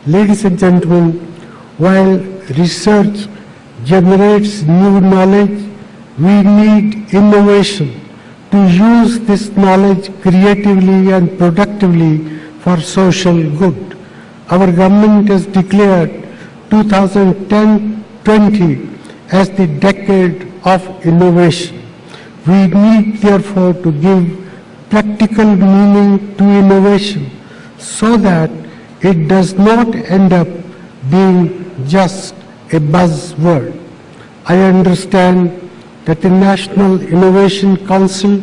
Ladies and gentlemen, while research generates new knowledge, we need innovation to use this knowledge creatively and productively for social good. Our government has declared 2010-20 as the decade of innovation. We need therefore to give practical meaning to innovation so that it does not end up being just a buzzword. I understand that the National Innovation Council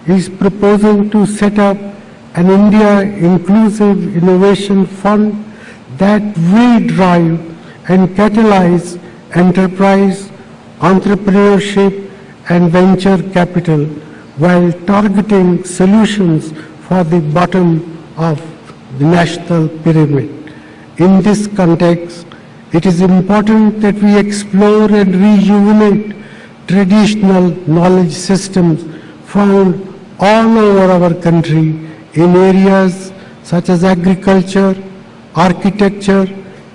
is proposing to set up an India Inclusive Innovation Fund that will drive and catalyze enterprise, entrepreneurship and venture capital while targeting solutions for the bottom of the national pyramid. In this context, it is important that we explore and rejuvenate traditional knowledge systems found all over our country in areas such as agriculture, architecture,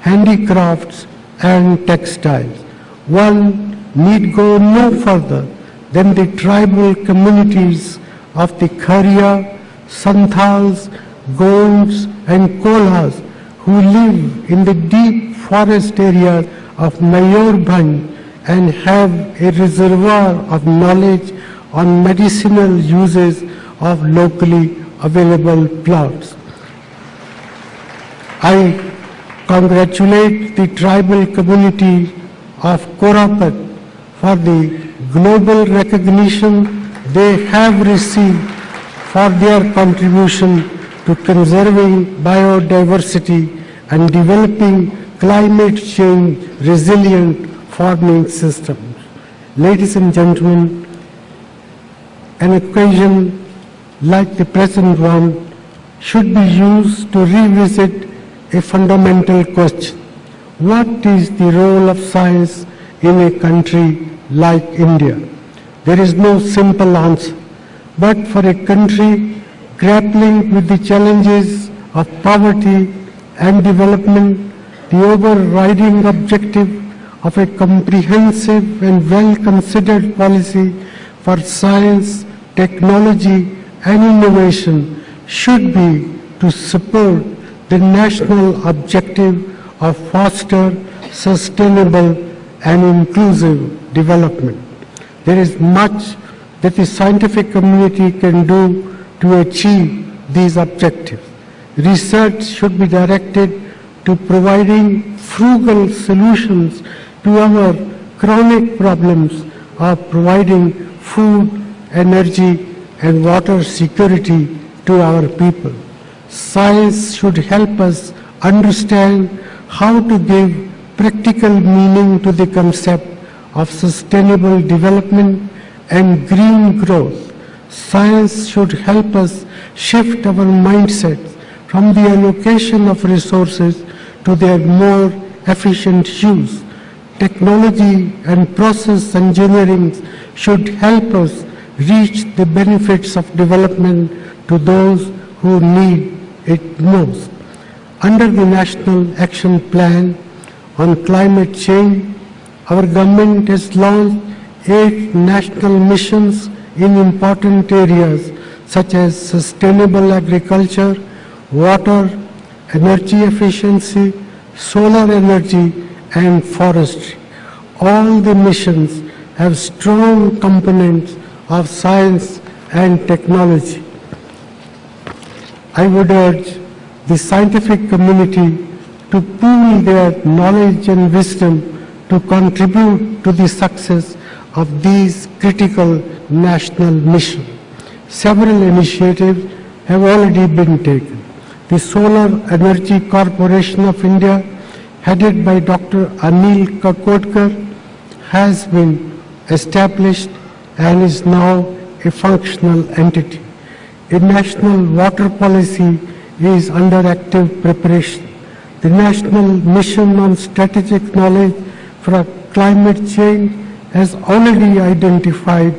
handicrafts, and textiles. One need go no further than the tribal communities of the Kharia, Santals, Gonds, and Kolas who live in the deep forest areas of Mayurbhanj and have a reservoir of knowledge on medicinal uses of locally available plants. I congratulate the tribal community of Korapat for the global recognition they have received for their contribution to conserving biodiversity and developing climate change resilient farming systems. Ladies and gentlemen, an occasion like the present one should be used to revisit a fundamental question. What is the role of science in a country like India? There is no simple answer, but for a country grappling with the challenges of poverty and development, the overriding objective of a comprehensive and well-considered policy for science, technology and innovation should be to support the national objective of foster sustainable and inclusive development. There is much that the scientific community can do to achieve these objectives. Research should be directed to providing frugal solutions to our chronic problems of providing food, energy and water security to our people. Science should help us understand how to give practical meaning to the concept of sustainable development and green growth. Science should help us shift our mindsets from the allocation of resources to their more efficient use. Technology and process engineering should help us reach the benefits of development to those who need it most. Under the National Action Plan on Climate Change, our government has launched 8 national missions in important areas such as sustainable agriculture, water, energy efficiency, solar energy, and forestry. All the missions have strong components of science and technology. I would urge the scientific community to pool their knowledge and wisdom to contribute to the success of these critical national missions. Several initiatives have already been taken. The Solar Energy Corporation of India, headed by Dr. Anil Kakodkar, has been established and is now a functional entity. A national water policy is under active preparation. The National Mission on Strategic Knowledge for Climate Change has already identified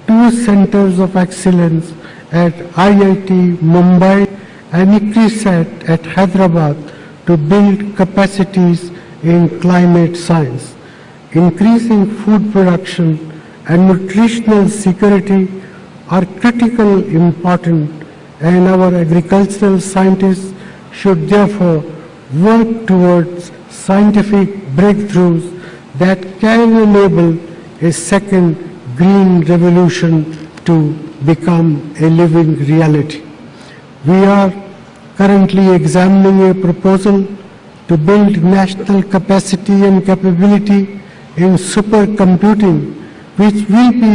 2 centers of excellence at IIT Mumbai and ICRISAT at Hyderabad to build capacities in climate science. Increasing food production and nutritional security are critically important, and our agricultural scientists should therefore work towards scientific breakthroughs that can enable a second green revolution to become a living reality. We are currently examining a proposal to build national capacity and capability in supercomputing, which will be